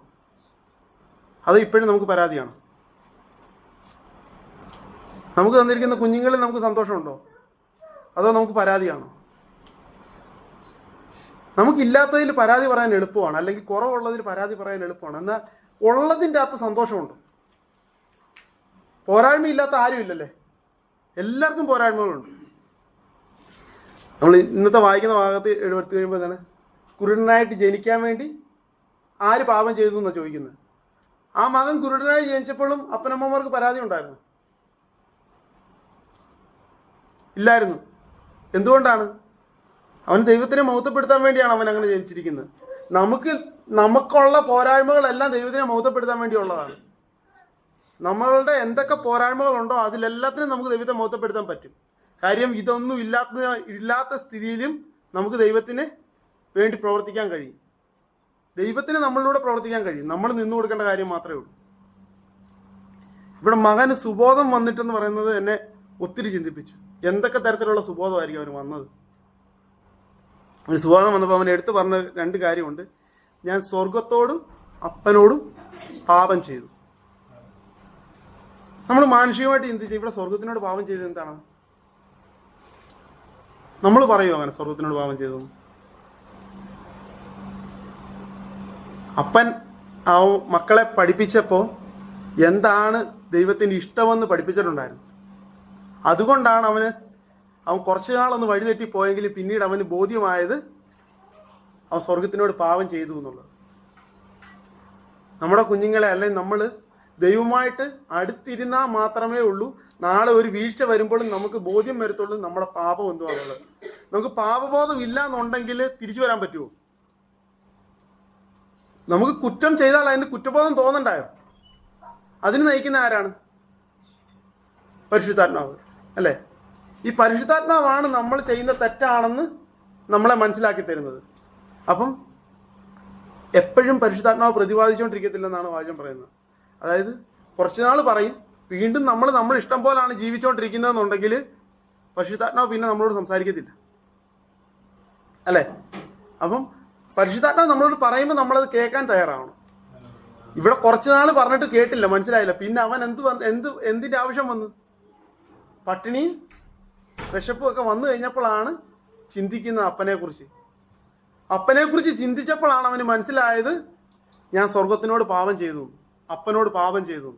അതോ ഇപ്പോഴും നമുക്ക് പരാതിയാണോ? നമുക്ക് തന്നിരിക്കുന്ന കുഞ്ഞുങ്ങളിൽ നമുക്ക് സന്തോഷമുണ്ടോ? അതോ നമുക്ക് പരാതിയാണോ? നമുക്കില്ലാത്തതിൽ പരാതി പറയാൻ എളുപ്പമാണ്, അല്ലെങ്കിൽ കുറവുള്ളതിൽ പരാതി പറയാൻ എളുപ്പമാണ്. എന്നാൽ ഉള്ളതിൻ്റെ അകത്ത് സന്തോഷമുണ്ടോ? പോരായ്മയില്ലാത്ത ആരുമില്ലല്ലേ? എല്ലാവർക്കും പോരായ്മകളുണ്ട്. നമ്മൾ ഇന്നത്തെ വായിക്കുന്ന ഭാഗത്ത് എടുത്തു കഴിയുമ്പോൾ എന്താണ്? കുരുടനായിട്ട് ജനിക്കാൻ വേണ്ടി ആര് പാപം ചെയ്തു എന്നാണ് ചോദിക്കുന്നത്. ആ മകൻ കുരുടനായി ജനിച്ചപ്പോഴും അപ്പനമ്മമാർക്ക് പരാതി ഉണ്ടായിരുന്നു? ഇല്ലായിരുന്നു. എന്തുകൊണ്ടാണ്? അവൻ ദൈവത്തിനെ മഹത്വപ്പെടുത്താൻ വേണ്ടിയാണ് അവൻ അങ്ങനെ ജനിച്ചിരിക്കുന്നത്. നമുക്കുള്ള പോരായ്മകളെല്ലാം ദൈവത്തിനെ മഹത്വപ്പെടുത്താൻ വേണ്ടിയുള്ളതാണ്. നമ്മളുടെ എന്തൊക്കെ പോരായ്മകളുണ്ടോ അതിലെല്ലാത്തിനും നമുക്ക് ദൈവത്തെ മഹത്വപ്പെടുത്താൻ പറ്റും. കാര്യം ഇതൊന്നും ഇല്ലാത്ത സ്ഥിതിയിലും നമുക്ക് ദൈവത്തിന് വേണ്ടി പ്രവർത്തിക്കാൻ കഴിയും. ദൈവത്തിന് നമ്മളിലൂടെ പ്രവർത്തിക്കാൻ കഴിയും. നമ്മൾ നിന്നു കൊടുക്കേണ്ട കാര്യം മാത്രമേ ഉള്ളൂ. ഇവിടെ മകന് സുബോധം വന്നിട്ടെന്ന് പറയുന്നത് എന്നെ ഒത്തിരി ചിന്തിപ്പിച്ചു. എന്തൊക്കെ തരത്തിലുള്ള സുബോധമായിരിക്കും അവന് വന്നത്. അവന് സുബോധം വന്നപ്പോൾ അവൻ എടുത്തു പറഞ്ഞ 2 കാര്യമുണ്ട്. ഞാൻ സ്വർഗത്തോടും അപ്പനോടും പാപം ചെയ്തു. നമ്മൾ മാനുഷികമായിട്ട് ചിന്തിച്ച് ഇവിടെ സ്വർഗത്തിനോട് പാപം ചെയ്തത് എന്താണ്? നമ്മൾ പറയുമോ അങ്ങനെ സ്വർഗത്തിനോട് പാപം ചെയ്തു? അപ്പൻ ആ മക്കളെ പഠിപ്പിച്ചപ്പോൾ എന്താണ് ദൈവത്തിൻ്റെ ഇഷ്ടമെന്ന് പഠിപ്പിച്ചിട്ടുണ്ടായിരുന്നു. അതുകൊണ്ടാണ് അവൻ കുറച്ചു നാളൊന്ന് വഴിതെറ്റി പോയെങ്കിലും പിന്നീട് അവന് ബോധ്യമായത് അവൻ സ്വർഗത്തിനോട് പാപം ചെയ്തു എന്നുള്ളത്. നമ്മുടെ കുഞ്ഞുങ്ങളെ അല്ലെങ്കിൽ നമ്മൾ ദൈവമായിട്ട് അടുത്തിരുന്നാൽ മാത്രമേ ഉള്ളൂ നാളെ ഒരു വീഴ്ച വരുമ്പോഴും നമുക്ക് ബോധ്യം വരത്തുള്ളൂ നമ്മുടെ പാപം എന്തുവാന്നുള്ളത്. നമുക്ക് പാപബോധം ഇല്ല എന്നുണ്ടെങ്കിൽ തിരിച്ചു വരാൻ പറ്റുമോ? നമുക്ക് കുറ്റം ചെയ്താൽ അതിന് കുറ്റബോധം തോന്നണ്ടായോ? അതിന് നയിക്കുന്ന ആരാണ്? പരിശുദ്ധാത്മാവ് അല്ലേ? ഈ പരിശുദ്ധാത്മാവാണ് നമ്മൾ ചെയ്യുന്ന തെറ്റാണെന്ന് നമ്മളെ മനസ്സിലാക്കി തരുന്നത്. അപ്പം എപ്പോഴും പരിശുദ്ധാത്മാവ് പ്രതിപാദിച്ചുകൊണ്ടിരിക്കത്തില്ലെന്നാണ് വാചകം പറയുന്നത്. അതായത് കുറച്ച് നാൾ പറയും, വീണ്ടും നമ്മൾ ഇഷ്ടം പോലാണ് ജീവിച്ചുകൊണ്ടിരിക്കുന്നതെന്നുണ്ടെങ്കിൽ പരിശുദ്ധാത്മാവ് പിന്നെ നമ്മളോട് സംസാരിക്കത്തില്ല അല്ലേ? അപ്പം പരിശുദ്ധാത്മാവ് നമ്മളോട് പറയുമ്പോൾ നമ്മളത് കേൾക്കാൻ തയ്യാറാവണം. ഇവിടെ കുറച്ച് നാൾ പറഞ്ഞിട്ട് കേട്ടില്ല, മനസ്സിലായില്ല. പിന്നെ അവൻ എന്തിൻ്റെ ആവശ്യം വന്നു? പട്ടിണിയും വിശപ്പും ഒക്കെ വന്നു കഴിഞ്ഞപ്പോഴാണ് ചിന്തിക്കുന്നത് അപ്പനെക്കുറിച്ച് ചിന്തിച്ചപ്പോഴാണ് അവന് മനസ്സിലായത് ഞാൻ സ്വർഗത്തിനോട് പാപം ചെയ്തു, അപ്പനോട് പാപം ചെയ്തു.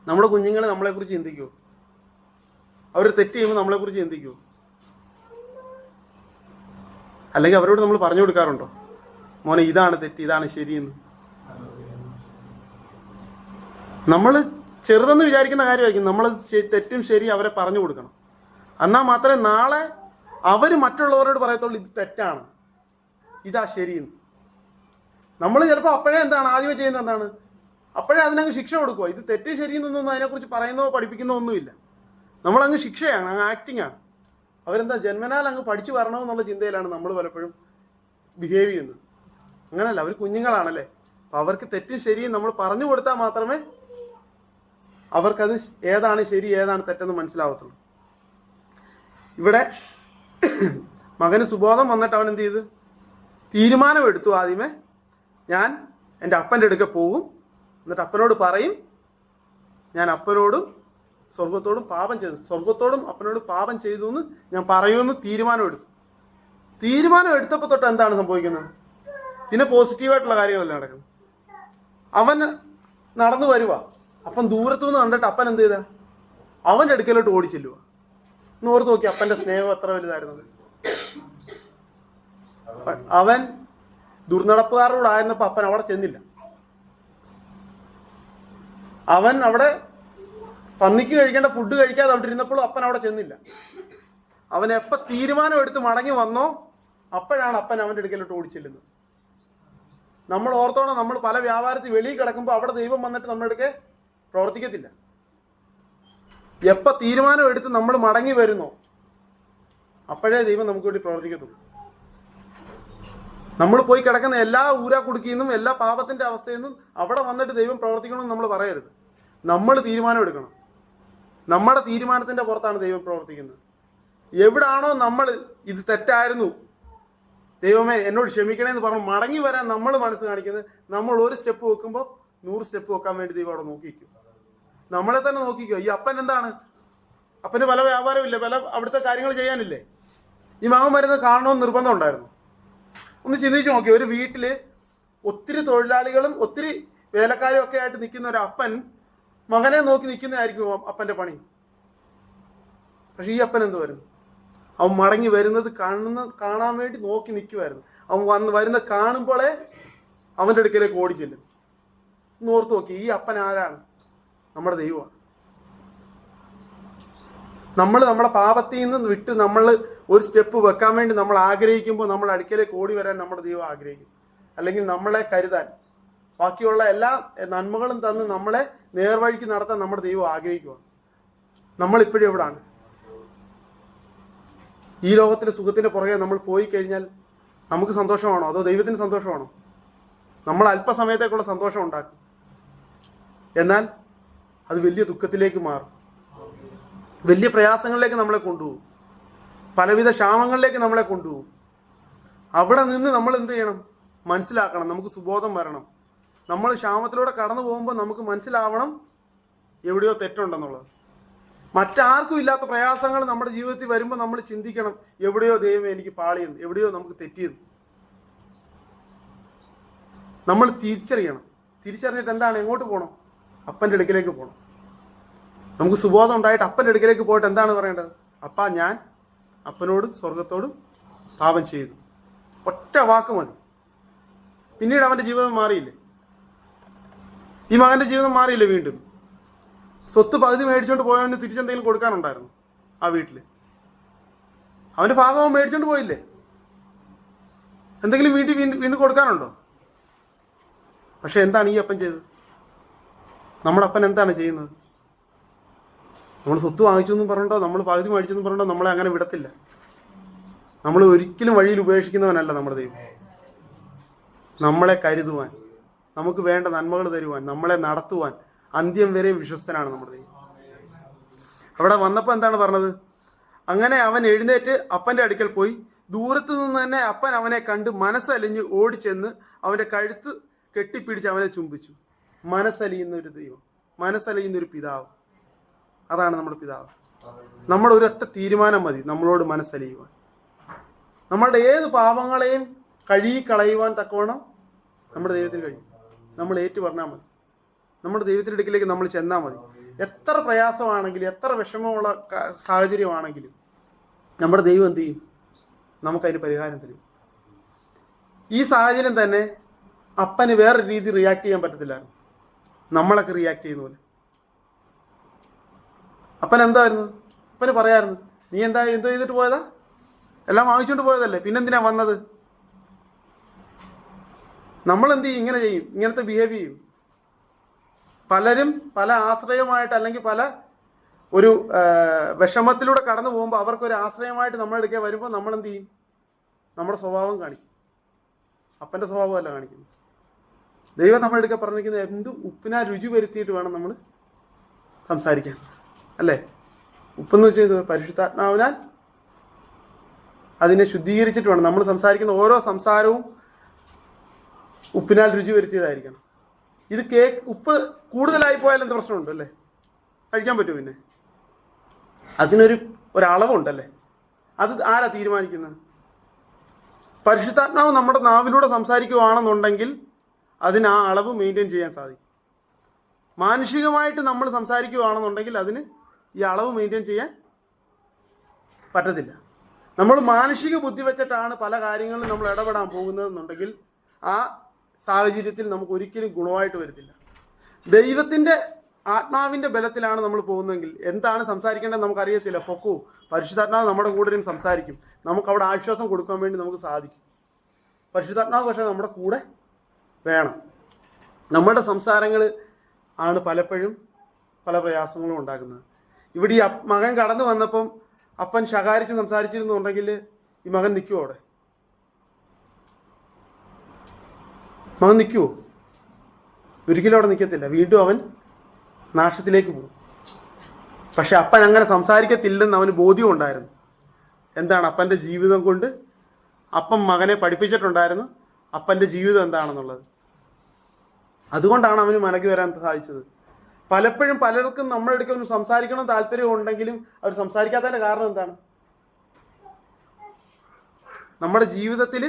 നമ്മുടെ കുഞ്ഞുങ്ങൾ നമ്മളെക്കുറിച്ച് ചിന്തിക്കുമോ? അവർ തെറ്റ് ചെയ്യുമ്പോൾ നമ്മളെക്കുറിച്ച് ചിന്തിക്കുമോ? അല്ലെങ്കിൽ അവരോട് നമ്മൾ പറഞ്ഞു കൊടുക്കാറുണ്ടോ, മോനെ ഇതാണ് തെറ്റ്, ഇതാണ് ശരിയെന്ന്? നമ്മൾ ചെറുതെന്ന് വിചാരിക്കുന്ന കാര്യമായിരിക്കും. നമ്മൾ തെറ്റും ശരി അവരെ പറഞ്ഞു കൊടുക്കണം. എന്നാൽ മാത്രമേ നാളെ അവർ മറ്റുള്ളവരോട് പറയത്തുള്ളൂ ഇത് തെറ്റാണ്, ഇതാ ശരിയെന്ന്. നമ്മൾ ചിലപ്പോൾ അപ്പോഴേ ആദ്യമേ ചെയ്യുന്നത് എന്താണ്? അപ്പോഴേ അതിനങ്ങ് ശിക്ഷ കൊടുക്കുക. ഇത് തെറ്റ് ശരിയെന്നൊന്നും അതിനെക്കുറിച്ച് പറയുന്നോ പഠിപ്പിക്കുന്നോ ഒന്നുമില്ല. നമ്മളങ്ങ് ശിക്ഷയാണ്, അങ്ങ് ആക്ടിങ് ആണ്. അവരെന്താ ജന്മനാൽ അങ്ങ് പഠിച്ചു വരണമെന്നുള്ള ചിന്തയിലാണ് നമ്മൾ പലപ്പോഴും ബിഹേവ് ചെയ്യുന്നത്. അങ്ങനല്ല, അവർ കുഞ്ഞുങ്ങളാണല്ലേ. അപ്പം അവർക്ക് തെറ്റും ശരിയും നമ്മൾ പറഞ്ഞു കൊടുത്താൽ മാത്രമേ അവർക്കത് ഏതാണ് ശരി ഏതാണ് തെറ്റെന്ന് മനസ്സിലാവത്തുള്ളൂ. ഇവിടെ മകന് സുബോധം വന്നിട്ട് അവൻ എന്ത് ചെയ്ത് തീരുമാനമെടുത്തു. ആദ്യമേ ഞാൻ എൻ്റെ അപ്പൻ്റെ അടുക്ക പോകും, എന്നിട്ട് അപ്പനോട് പറയും ഞാൻ അപ്പനോടും സ്വർഗത്തോടും പാപം ചെയ്തു, സ്വർഗത്തോടും അപ്പനോടും പാപം ചെയ്തു എന്ന് ഞാൻ പറയുമെന്ന് തീരുമാനമെടുത്തു. തീരുമാനം എടുത്തപ്പോൾ തൊട്ട് എന്താണ് സംഭവിക്കുന്നത്? പിന്നെ പോസിറ്റീവായിട്ടുള്ള കാര്യങ്ങളല്ല നടക്കുന്നത്. അവൻ നടന്നു വരുക, അപ്പം ദൂരത്തു നിന്ന് കണ്ടിട്ട് അപ്പൻ എന്ത് ചെയ്ത അവൻ്റെ അടുക്കലോട്ട് ഓടിച്ചെല്ലുക. ഓർത്ത് നോക്കി അപ്പൻ്റെ സ്നേഹം എത്ര വലുതായിരുന്നത്. അവൻ ദുർനടപ്പുകാരോടായിരുന്നപ്പോൾ അപ്പൻ അവിടെ ചെന്നില്ല. അവൻ അവിടെ പന്നിക്ക് കഴിക്കേണ്ട ഫുഡ് കഴിക്കാതെ അവിടെ ഇരുന്നപ്പോഴും അപ്പൻ അവിടെ ചെന്നില്ല. അവൻ എപ്പോൾ തീരുമാനം എടുത്ത് മടങ്ങി വന്നോ അപ്പോഴാണ് അപ്പൻ അവൻ്റെ അടുക്കലോട്ട് ഓടിച്ചെല്ലുന്നത്. നമ്മൾ ഓർത്തോണം, നമ്മൾ പല വ്യാപാരത്തിൽ വെളിയിൽ കിടക്കുമ്പോൾ അവിടെ ദൈവം വന്നിട്ട് നമ്മുടെ അടുക്കെ പ്രവർത്തിക്കത്തില്ല. എപ്പോൾ തീരുമാനം എടുത്ത് നമ്മൾ മടങ്ങി വരുന്നോ അപ്പോഴേ ദൈവം നമുക്ക് വേണ്ടി പ്രവർത്തിക്കത്തുള്ളൂ. നമ്മൾ പോയി കിടക്കുന്ന എല്ലാ ഊരാക്കുടുക്കിൽ നിന്നും എല്ലാ പാപത്തിൻ്റെ അവസ്ഥയിൽ നിന്നും അവിടെ വന്നിട്ട് ദൈവം പ്രവർത്തിക്കണമെന്ന് നമ്മൾ പറയരുത്. നമ്മൾ തീരുമാനം എടുക്കണം. നമ്മുടെ തീരുമാനത്തിൻ്റെ പുറത്താണ് ദൈവം പ്രവർത്തിക്കുന്നത്. എവിടാണോ നമ്മൾ ഇത് തെറ്റായിരുന്നു ദൈവമേ എന്നോട് ക്ഷമിക്കണേന്ന് പറഞ്ഞ് മടങ്ങി വരാൻ നമ്മൾ മനസ്സ് കാണിക്കുന്നത്, നമ്മൾ ഒരു സ്റ്റെപ്പ് വെക്കുമ്പോൾ 100 സ്റ്റെപ്പ് വെക്കാൻ വേണ്ടി ദൈവം അവിടെ നോക്കിക്കും. നമ്മളെ തന്നെ നോക്കിക്കോ. ഈ അപ്പൻ എന്താണ്? അപ്പന് പല വ്യാപാരമില്ലേ, പല അവിടുത്തെ കാര്യങ്ങൾ ചെയ്യാനില്ലേ? ഈ മകൻ വരുന്നത് കാണണമെന്ന് നിർബന്ധം ഉണ്ടായിരുന്നു. ഒന്ന് ചിന്തിച്ച് നോക്കി, ഒരു വീട്ടിൽ ഒത്തിരി തൊഴിലാളികളും ഒത്തിരി വേലക്കാരും ഒക്കെ ആയിട്ട് നിൽക്കുന്ന ഒരു അപ്പൻ മകനെ നോക്കി നിൽക്കുന്നതായിരിക്കും അപ്പൻ്റെ പണി. പക്ഷെ ഈ അപ്പൻ എന്ത് വരുന്നു? അവൻ മടങ്ങി വരുന്നത് കാണാൻ വേണ്ടി നോക്കി നിൽക്കുമായിരുന്നു. അവൻ വരുന്ന കാണുമ്പോഴേ അവൻ്റെ അടുക്കലേക്ക് ഓടിച്ചില്ല. ഒന്ന് ഓർത്ത് നോക്കി, ഈ അപ്പൻ ആരാണ്? നമ്മുടെ ദൈവമാണ്. നമ്മൾ നമ്മുടെ പാപത്തിൽ നിന്ന് വിട്ട് നമ്മൾ ഒരു സ്റ്റെപ്പ് വെക്കാൻ വേണ്ടി നമ്മൾ ആഗ്രഹിക്കുമ്പോൾ നമ്മുടെ അടുക്കലേക്ക് ഓടി വരാൻ നമ്മുടെ ദൈവം ആഗ്രഹിക്കും. അല്ലെങ്കിൽ നമ്മളെ കരുതാൻ, ബാക്കിയുള്ള എല്ലാ നന്മകളും തന്ന് നമ്മളെ നേർവഴിക്ക് നടത്താൻ നമ്മുടെ ദൈവം ആഗ്രഹിക്കുകയാണ്. നമ്മളിപ്പോഴും എവിടാണ്? ഈ ലോകത്തിലെ സുഖത്തിന്റെ പുറകെ നമ്മൾ പോയി കഴിഞ്ഞാൽ നമുക്ക് സന്തോഷമാണോ അതോ ദൈവത്തിന് സന്തോഷമാണോ? നമ്മൾ അല്പസമയത്തേക്കുള്ള സന്തോഷം ഉണ്ടാക്കും, എന്നാൽ അത് വലിയ ദുഃഖത്തിലേക്ക് മാറും, വലിയ പ്രയാസങ്ങളിലേക്ക് നമ്മളെ കൊണ്ടുപോകും, പലവിധ ക്ഷാമങ്ങളിലേക്ക് നമ്മളെ കൊണ്ടുപോകും. അവിടെ നിന്ന് നമ്മൾ എന്ത് ചെയ്യണം? മനസ്സിലാക്കണം, നമുക്ക് സുബോധം വരണം. നമ്മൾ ക്ഷാമത്തിലൂടെ കടന്നു പോകുമ്പോൾ നമുക്ക് മനസ്സിലാവണം എവിടെയോ തെറ്റുണ്ടെന്നുള്ളത്. മറ്റാർക്കും ഇല്ലാത്ത പ്രയാസങ്ങൾ നമ്മുടെ ജീവിതത്തിൽ വരുമ്പോൾ നമ്മൾ ചിന്തിക്കണം, എവിടെയോ ദൈവമേ എനിക്ക് പാളിയെന്ന്, എവിടെയോ നമുക്ക് തെറ്റിയെന്ന്. നമ്മൾ തിരിച്ചറിയണം. തിരിച്ചറിഞ്ഞിട്ട് എന്താണ്? എങ്ങോട്ട് പോകണം? അപ്പൻ്റെ അടുക്കിലേക്ക് പോകണം. നമുക്ക് സുബോധം ഉണ്ടായിട്ട് അപ്പൻ്റെ അടുക്കിലേക്ക് പോയിട്ട് എന്താണ് പറയേണ്ടത്? അപ്പാ, ഞാൻ അപ്പനോടും സ്വർഗത്തോടും പാപം ചെയ്തു. ഒറ്റ വാക്ക് മതി. പിന്നീട് അവൻ്റെ ജീവിതം മാറിയില്ലേ? ഈ മകൻ്റെ ജീവിതം മാറിയില്ലേ? വീണ്ടും സ്വത്ത് പകുതി മേടിച്ചുകൊണ്ട് പോയവന് തിരിച്ചെന്തെങ്കിലും കൊടുക്കാനുണ്ടായിരുന്നു ആ വീട്ടിൽ? അവൻ്റെ ഭാഗം അവൻ മേടിച്ചുകൊണ്ട് പോയില്ലേ? എന്തെങ്കിലും വീണ്ടും കൊടുക്കാനുണ്ടോ? പക്ഷെ എന്താണ് ഈ അപ്പൻ ചെയ്തത്? നമ്മുടെ അപ്പൻ എന്താണ് ചെയ്യുന്നത്? നമ്മൾ സ്വത്ത് വാങ്ങിച്ചു എന്നും പറഞ്ഞിട്ടോ നമ്മൾ പകുതി മേടിച്ചെന്നും പറഞ്ഞിട്ടോ നമ്മളെ അങ്ങനെ വിടത്തില്ല. നമ്മൾ ഒരിക്കലും വഴിയിൽ ഉപേക്ഷിക്കുന്നവനല്ല നമ്മുടെ ദൈവം. നമ്മളെ കരുതുവാൻ, നമുക്ക് വേണ്ട നന്മകൾ തരുവാൻ, നമ്മളെ നടത്തുവാൻ അന്ത്യം വരെയും വിശ്വസ്തനാണ് നമ്മുടെ ദൈവം. അവിടെ വന്നപ്പോൾ എന്താണ് പറഞ്ഞത്? അങ്ങനെ അവൻ എഴുന്നേറ്റ് അപ്പൻ്റെ അടുക്കൽ പോയി. ദൂരത്തു നിന്ന് തന്നെ അപ്പൻ അവനെ കണ്ട് മനസ്സലിഞ്ഞ് ഓടിച്ചെന്ന് അവൻ്റെ കഴുത്ത് കെട്ടിപ്പിടിച്ച് അവനെ ചുംബിച്ചു. മനസ്സലിയുന്ന ഒരു ദൈവം, മനസ്സലിയുന്ന ഒരു പിതാവ്, അതാണ് നമ്മുടെ പിതാവ്. നമ്മുടെ ഒരൊറ്റ തീരുമാനം മതി നമ്മളോട് മനസ്സലിയുവാൻ. നമ്മളുടെ ഏത് പാപങ്ങളെയും കഴുകിക്കളയുവാൻ തക്കവണ്ണം നമ്മുടെ ദൈവത്തിന് കഴിയും. നമ്മൾ ഏറ്റു പറഞ്ഞാൽ മതി. നമ്മുടെ ദൈവത്തിൻ്റെ അടുക്കിലേക്ക് നമ്മൾ ചെന്നാൽ മതി. എത്ര പ്രയാസമാണെങ്കിലും എത്ര വിഷമമുള്ള സാഹചര്യമാണെങ്കിലും നമ്മുടെ ദൈവം എന്ത് ചെയ്യും? നമുക്കതിന് പരിഹാരം തരും. ഈ സാഹചര്യം തന്നെ അപ്പന് വേറെ രീതി റിയാക്ട് ചെയ്യാൻ പറ്റത്തില്ലായിരുന്നു. നമ്മളൊക്കെ റിയാക്ട് ചെയ്യുന്ന പോലെ. അപ്പൻ എന്തായിരുന്നു? അപ്പന് പറയായിരുന്നു, നീ എന്തോ ചെയ്തിട്ട് പോയതാ? എല്ലാം വാങ്ങിച്ചുകൊണ്ട് പോയതല്ലേ, പിന്നെന്തിനാ വന്നത്? നമ്മളെന്ത് ചെയ്യും? ഇങ്ങനെ ചെയ്യും, ഇങ്ങനത്തെ ബിഹേവ് ചെയ്യും. പലരും പല ആശ്രയമായിട്ട് അല്ലെങ്കിൽ പല ഒരു വിഷമത്തിലൂടെ കടന്നു പോകുമ്പോൾ അവർക്കൊരു ആശ്രയമായിട്ട് നമ്മളെടുക്കുക വരുമ്പോൾ നമ്മളെന്ത് ചെയ്യും? നമ്മുടെ സ്വഭാവം കാണിക്കും. അപ്പൻ്റെ സ്വഭാവമല്ല കാണിക്കുന്നത്. ദൈവം നമ്മളെടുക്കുക പറഞ്ഞിരിക്കുന്നത് എന്തും ഉപ്പിനാ രുചി വരുത്തിയിട്ട് വേണം നമ്മൾ സംസാരിക്കാൻ, അല്ലേ? ഉപ്പെന്ന് വെച്ചാൽ പരിശുദ്ധാത്മാവിനാൽ അതിനെ ശുദ്ധീകരിച്ചിട്ട് വേണം നമ്മൾ സംസാരിക്കുന്ന ഓരോ സംസാരവും ഉപ്പിനാൽ രുചി വരുത്തിയതായിരിക്കണം. ഇത് ഉപ്പ് കൂടുതലായി പോയാൽ എന്ത് പ്രശ്നമുണ്ട്, അല്ലേ? കഴിക്കാൻ പറ്റുമോ? പിന്നെ ഒരളവുണ്ടല്ലേ? അത് ആരാ തീരുമാനിക്കുന്നത്? പരിശുദ്ധാത്മാവ് നമ്മുടെ നാവിലൂടെ സംസാരിക്കുകയാണെന്നുണ്ടെങ്കിൽ അതിന് ആ അളവ് മെയിൻറ്റെയിൻ ചെയ്യാൻ സാധിക്കും. മാനുഷികമായിട്ട് നമ്മൾ സംസാരിക്കുകയാണെന്നുണ്ടെങ്കിൽ അതിന് ഈ അളവ് മെയിൻറ്റെയിൻ ചെയ്യാൻ പറ്റത്തില്ല. നമ്മൾ മാനുഷിക ബുദ്ധി വെച്ചിട്ടാണ് പല കാര്യങ്ങളിലും നമ്മൾ ഇടപെടാൻ പോകുന്നതെന്നുണ്ടെങ്കിൽ ആ സാഹചര്യത്തിൽ നമുക്ക് ഒരിക്കലും ഗുണമായിട്ട് വരത്തില്ല. ദൈവത്തിൻ്റെ ആത്മാവിൻ്റെ ബലത്തിലാണ് നമ്മൾ പോകുന്നതെങ്കിൽ എന്താണ് സംസാരിക്കേണ്ടത് നമുക്കറിയത്തില്ല. പൊക്കൂ, പരിശുദ്ധാത്മാവ് നമ്മുടെ കൂടെ സംസാരിക്കും. നമുക്കവിടെ ആശ്വാസം കൊടുക്കാൻ വേണ്ടി നമുക്ക് സാധിക്കും. പരിശുദ്ധാത്മാവ് പക്ഷേ നമ്മുടെ കൂടെ വേണം. നമ്മുടെ സംസാരങ്ങൾ ആണ് പലപ്പോഴും പല പ്രയാസങ്ങളും ഉണ്ടാക്കുന്നത്. ഇവിടെ ഈ മകൻ കടന്നു വന്നപ്പം അപ്പൻ ശകാരിച്ച് സംസാരിച്ചിരുന്നുണ്ടെങ്കിൽ ഈ മകൻ നിൽക്കുമോ? അവിടെ മകൻ നിൽക്കുമോ? ഒരിക്കലും അവിടെ നിൽക്കത്തില്ല. വീണ്ടും അവൻ നാശത്തിലേക്ക് പോകും. പക്ഷെ അപ്പൻ അങ്ങനെ സംസാരിക്കത്തില്ലെന്ന് അവന് ബോധ്യം ഉണ്ടായിരുന്നു. എന്താണ്? അപ്പൻ്റെ ജീവിതം കൊണ്ട് അപ്പൻ മകനെ പഠിപ്പിച്ചിട്ടുണ്ടായിരുന്നു അപ്പൻ്റെ ജീവിതം എന്താണെന്നുള്ളത്. അതുകൊണ്ടാണ് അവന് മനകി വരാൻ സാധിച്ചത്. പലപ്പോഴും പലർക്കും നമ്മളെടുക്കും സംസാരിക്കണം താല്പര്യം ഉണ്ടെങ്കിലും അവർ സംസാരിക്കാത്തതിൻ്റെ കാരണം എന്താണ്? നമ്മുടെ ജീവിതത്തിൽ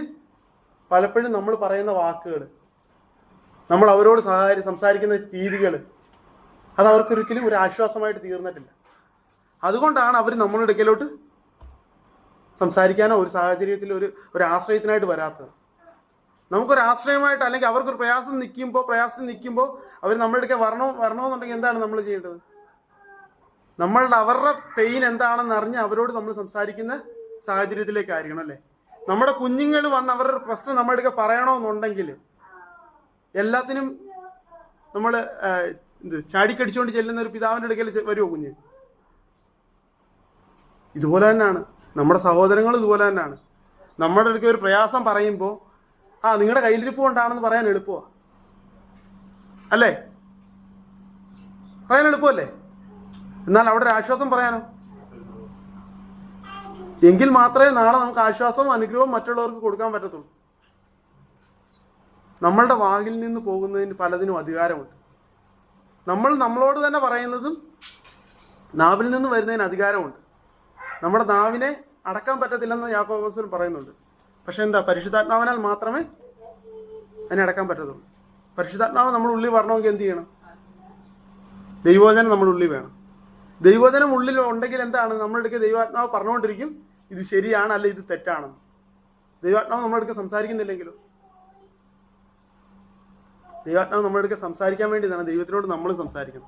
പലപ്പോഴും നമ്മൾ പറയുന്ന വാക്കുകൾ, നമ്മൾ അവരോട് സംസാരിക്കുന്ന രീതികൾ, അത് അവർക്കൊരിക്കലും ഒരു ആശ്വാസമായിട്ട് തീർന്നിട്ടില്ല. അതുകൊണ്ടാണ് അവർ നമ്മുടെ അടുക്കലോട്ട് സംസാരിക്കാനോ ഒരു സാഹചര്യത്തിൽ ഒരു ആശ്രയത്തിനായിട്ട് വരാത്തത്. നമുക്കൊരു ആശ്രയമായിട്ട് അല്ലെങ്കിൽ അവർക്കൊരു പ്രയാസത്തിൽ നിൽക്കുമ്പോൾ അവർ നമ്മുടെ അടുക്കൽ വരണമെന്നുണ്ടെങ്കിൽ എന്താണ് നമ്മൾ ചെയ്യേണ്ടത്? നമ്മളുടെ അവരുടെ പെയിൻ എന്താണെന്ന് അറിഞ്ഞ് അവരോട് നമ്മൾ സംസാരിക്കുന്ന സാഹചര്യത്തിലേക്കായിരിക്കണം അല്ലേ. നമ്മുടെ കുഞ്ഞുങ്ങൾ വന്ന് അവരുടെ പ്രശ്നം നമ്മുടെ അടുക്ക പറയണമെന്നുണ്ടെങ്കിൽ എല്ലാത്തിനും നമ്മൾ ചാടിക്കടിച്ചുകൊണ്ട് ചെല്ലുന്ന ഒരു പിതാവിൻ്റെ അടുക്കൽ വരുമോ കുഞ്ഞ്? ഇതുപോലെ തന്നെയാണ് നമ്മുടെ സഹോദരങ്ങൾ, ഇതുപോലെ തന്നെയാണ്. നമ്മുടെ അടുക്ക ഒരു പ്രയാസം പറയുമ്പോൾ നിങ്ങളുടെ കയ്യിലിരിപ്പ് കൊണ്ടാണെന്ന് പറയാൻ എളുപ്പമാണ് അല്ലേ, പറയാൻ എളുപ്പമല്ലേ. എന്നാൽ അവിടെ ഒരു ആശ്വാസം പറയാനോ? എങ്കിൽ മാത്രമേ നാളെ നമുക്ക് ആശ്വാസവും അനുഗ്രഹവും മറ്റുള്ളവർക്ക് കൊടുക്കാൻ പറ്റത്തുള്ളൂ. നമ്മളുടെ വാകിൽ നിന്ന് പോകുന്നതിന് പലതിനും അധികാരമുണ്ട്. നമ്മൾ നമ്മളോട് തന്നെ പറയുന്നതും നാവിൽ നിന്ന് വരുന്നതിന് അധികാരമുണ്ട്. നമ്മുടെ നാവിനെ അടക്കാൻ പറ്റത്തില്ലെന്ന് യാക്കോബ് അപ്പോസ്തലൻ പറയുന്നുണ്ട്. പക്ഷെ എന്താ, പരിശുദ്ധാത്മാവിനാൽ മാത്രമേ അതിനെ അടക്കാൻ പറ്റത്തുള്ളൂ. പരിശുദ്ധാത്മാവ് നമ്മുടെ ഉള്ളിൽ വരണമെങ്കിൽ എന്ത് ചെയ്യണം? ദൈവവചനം നമ്മുടെ ഉള്ളിൽ വേണം. ദൈവവചനം ഉള്ളിൽ ഉണ്ടെങ്കിൽ എന്താണ്, നമ്മളെടുക്കുക ദൈവാത്മാവ് പറഞ്ഞുകൊണ്ടിരിക്കും ഇത് ശരിയാണ് അല്ല ഇത് തെറ്റാണെന്ന്. ദൈവാത്മാവ് നമ്മളെടുക്കുക സംസാരിക്കുന്നില്ലെങ്കിലോ? ദൈവാത്മാവ് നമ്മളെടുക്കുക സംസാരിക്കാൻ വേണ്ടിയിട്ടാണ് ദൈവത്തിനോട് നമ്മൾ സംസാരിക്കണം.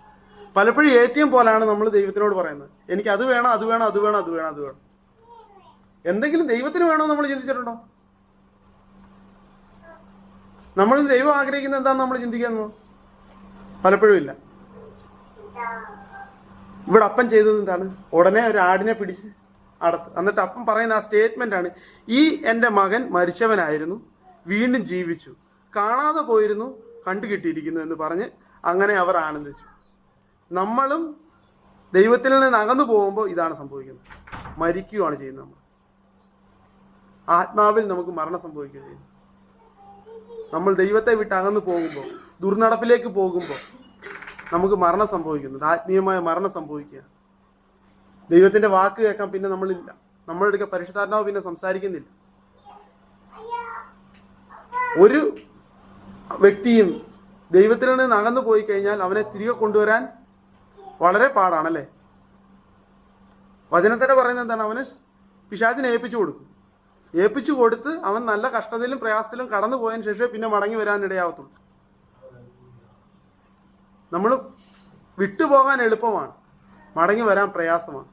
പലപ്പോഴും ATM പോലാണ് നമ്മൾ ദൈവത്തിനോട് പറയുന്നത്, എനിക്ക് അത് വേണം, അത് വേണം, അത് വേണം, അത് വേണം, അത് വേണം. എന്തെങ്കിലും ദൈവത്തിന് വേണോ നമ്മൾ ചിന്തിച്ചിട്ടുണ്ടോ? നമ്മൾ ദൈവം ആഗ്രഹിക്കുന്നത് എന്താണെന്ന് നമ്മൾ ചിന്തിക്കുന്നു? പലപ്പോഴും ഇല്ല. ഇവിടെ അപ്പൻ ചെയ്തത് എന്താണ്? ഉടനെ ഒരു ആടിനെ പിടിച്ച് അടത്ത്. എന്നിട്ട് അപ്പം പറയുന്ന ആ സ്റ്റേറ്റ്മെന്റ് ആണ്, ഈ എൻ്റെ മകൻ മരിച്ചവനായിരുന്നു, വീണ്ടും ജീവിച്ചു, കാണാതെ പോയിരുന്നു, കണ്ടുകിട്ടിയിരിക്കുന്നു എന്ന് പറഞ്ഞ് അങ്ങനെ അവർ ആനന്ദിച്ചു. നമ്മളും ദൈവത്തിൽ നിന്ന് അകന്നു പോകുമ്പോൾ ഇതാണ് സംഭവിക്കുന്നത്, മരിക്കുകയാണ് ചെയ്യുന്നത്. നമ്മൾ ആത്മാവിൽ നമുക്ക് മരണം സംഭവിക്കുകയും ചെയ്യുന്നു. നമ്മൾ ദൈവത്തെ വിട്ട് അകന്നു പോകുമ്പോൾ, ദുർനടപ്പിലേക്ക് പോകുമ്പോൾ നമുക്ക് മരണം സംഭവിക്കുന്നുണ്ട്, ആത്മീയമായ മരണം സംഭവിക്കുക. ദൈവത്തിന്റെ വാക്ക് കേൾക്കാൻ പിന്നെ നമ്മളില്ല, നമ്മളെടുക്ക പരിശുദ്ധാത്മാവ് പിന്നെ സംസാരിക്കുന്നില്ല. ഒരു വ്യക്തിയും ദൈവത്തിൽ നിന്ന് അകന്നു പോയി കഴിഞ്ഞാൽ അവനെ തിരികെ കൊണ്ടുവരാൻ വളരെ പാടാണല്ലേ. വചനത്തിന്റെ പറയുന്നത് എന്താണ്? അവനെ പിശാചിനെ ഏൽപ്പിച്ചു കൊടുത്ത് അവൻ നല്ല കഷ്ടതയിലും പ്രയാസത്തിലും കടന്നു പോയതിനു ശേഷം പിന്നെ മടങ്ങി വരാനിടയാവത്തുള്ളൂ. നമ്മൾ വിട്ടുപോകാൻ എളുപ്പമാണ്, മടങ്ങി വരാൻ പ്രയാസമാണ്.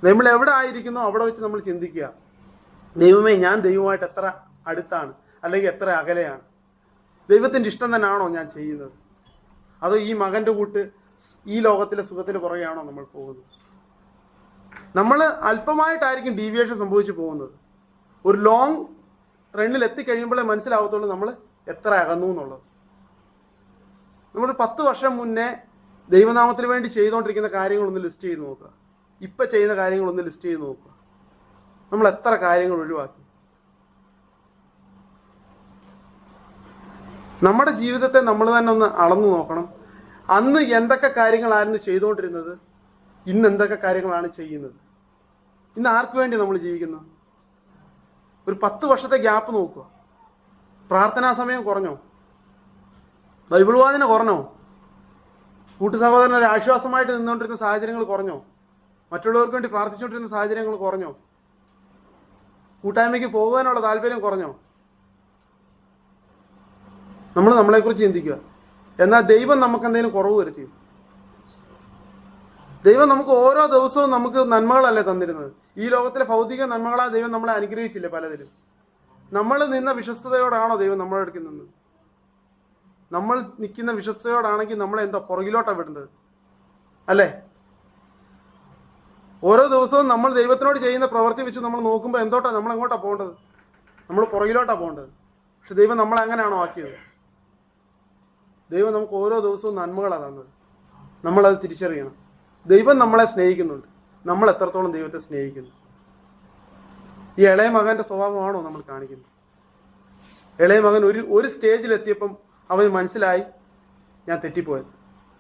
നമ്മൾ എവിടെ ആയിരിക്കുന്നോ അവിടെ വെച്ച് നമ്മൾ ചിന്തിക്കുക, ദൈവമേ ഞാൻ ദൈവമായിട്ട് എത്ര അടുത്താണ് അല്ലെങ്കിൽ എത്ര അകലെയാണ്, ദൈവത്തിൻ്റെ ഇഷ്ടം തന്നെയാണോ ഞാൻ ചെയ്യുന്നത്, അതോ ഈ മകൻ്റെ കൂട്ട് ഈ ലോകത്തിലെ സുഖത്തിന് പുറകെയാണോ നമ്മൾ പോകുന്നത്? നമ്മൾ അല്പമായിട്ടായിരിക്കും ഡീവിയേഷൻ സംഭവിച്ചു പോകുന്നത്. ഒരു ലോങ് റണ്ണിൽ എത്തിക്കഴിയുമ്പോഴേ മനസ്സിലാവത്തുള്ളൂ നമ്മൾ എത്ര അകന്നു എന്നുള്ളത്. നമ്മൾ 10 വർഷം മുന്നേ ദൈവനാമത്തിന് വേണ്ടി ചെയ്തുകൊണ്ടിരിക്കുന്ന കാര്യങ്ങളൊന്ന് ലിസ്റ്റ് ചെയ്ത് നോക്കുക, ഇപ്പം ചെയ്യുന്ന കാര്യങ്ങളൊന്ന് ലിസ്റ്റ് ചെയ്ത് നോക്കുക. നമ്മൾ എത്ര കാര്യങ്ങൾ ഒഴിവാക്കി. നമ്മുടെ ജീവിതത്തെ നമ്മൾ തന്നെ ഒന്ന് അളന്നു നോക്കണം. അന്ന് എന്തൊക്കെ കാര്യങ്ങളായിരുന്നു ചെയ്തുകൊണ്ടിരുന്നത്, ഇന്ന് എന്തൊക്കെ കാര്യങ്ങളാണ് ചെയ്യുന്നത്, ഇന്ന് ആർക്ക് വേണ്ടി നമ്മൾ ജീവിക്കുന്നത്? ഒരു 10 വർഷത്തെ ഗ്യാപ്പ് നോക്കുക. പ്രാർത്ഥനാ സമയം കുറഞ്ഞോ? ബൈബിൾ വായന കുറഞ്ഞോ? കൂട്ടു സഹോദരൻ ഒരു ആശ്വാസമായിട്ട് നിന്നുകൊണ്ടിരുന്ന സാഹചര്യങ്ങൾ കുറഞ്ഞോ? മറ്റുള്ളവർക്ക് വേണ്ടി പ്രാർത്ഥിച്ചുകൊണ്ടിരുന്ന സാഹചര്യങ്ങൾ കുറഞ്ഞോ? കൂട്ടായ്മയ്ക്ക് പോകാനുള്ള താല്പര്യം കുറഞ്ഞോ? നമ്മൾ നമ്മളെക്കുറിച്ച് ചിന്തിക്കുക. എന്നാൽ ദൈവം നമുക്ക് എന്തെങ്കിലും കുറവ് വരുത്തി? ദൈവം നമുക്ക് ഓരോ ദിവസവും നമുക്ക് നന്മകളല്ലേ തന്നിരുന്നത്. ഈ ലോകത്തിലെ ഭൗതിക നന്മകളാ ദൈവം നമ്മളെ അനുഗ്രഹിച്ചില്ലേ പലതിലും. നമ്മൾ നിന്ന വിശ്വസ്തയോടാണോ ദൈവം നമ്മളെ അടുക്കി നിന്നത്? നമ്മൾ നിൽക്കുന്ന വിശ്വസ്തയോടാണെങ്കിൽ നമ്മളെ എന്താ പുറകിലോട്ടാണ് വിടേണ്ടത് അല്ലേ? ഓരോ ദിവസവും നമ്മൾ ദൈവത്തിനോട് ചെയ്യുന്ന പ്രവൃത്തി വെച്ച് നമ്മൾ നോക്കുമ്പോൾ നമ്മൾ എങ്ങോട്ടാണ് പോകേണ്ടത്? നമ്മൾ പുറകിലോട്ടാണ് പോകേണ്ടത്. പക്ഷെ ദൈവം നമ്മളെ അങ്ങനെയാണോ ആക്കിയത്? ദൈവം നമുക്ക് ഓരോ ദിവസവും നന്മകളാണ് തന്നത്. നമ്മളത് തിരിച്ചറിയണം. ദൈവം നമ്മളെ സ്നേഹിക്കുന്നുണ്ട്. നമ്മൾ എത്രത്തോളം ദൈവത്തെ സ്നേഹിക്കുന്നു? ഈ ഇളയ മകൻ്റെ സ്വഭാവമാണോ നമ്മൾ കാണിക്കുന്നത്? ഇളയ മകൻ ഒരു സ്റ്റേജിലെത്തിയപ്പം അവന് മനസ്സിലായി, ഞാൻ തെറ്റിപ്പോയത്,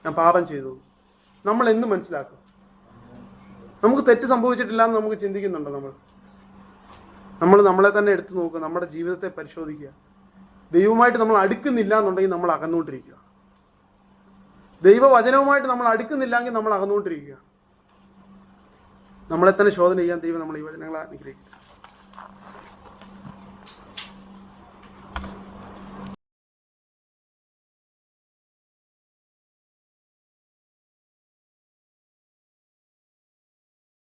ഞാൻ പാപം ചെയ്തു. നമ്മൾ എന്ന് മനസ്സിലാക്കും? നമുക്ക് തെറ്റ് സംഭവിച്ചിട്ടില്ല എന്ന് നമുക്ക് ചിന്തിക്കുന്നുണ്ടോ? നമ്മൾ നമ്മളെ തന്നെ എടുത്തു നോക്കുക, നമ്മുടെ ജീവിതത്തെ പരിശോധിക്കുക. ദൈവമായിട്ട് നമ്മൾ അടുക്കുന്നില്ല എന്നുണ്ടെങ്കിൽ നമ്മൾ അകന്നുകൊണ്ടിരിക്കുക. ദൈവവചനവുമായിട്ട് നമ്മൾ അടുക്കുന്നില്ലെങ്കിൽ നമ്മൾ അകന്നുകൊണ്ടിരിക്കുക. നമ്മളെ തന്നെ ശോധന ചെയ്യാൻ ദൈവം നമ്മൾ ഈ വചനങ്ങളെ അനുഗ്രഹിക്കുക.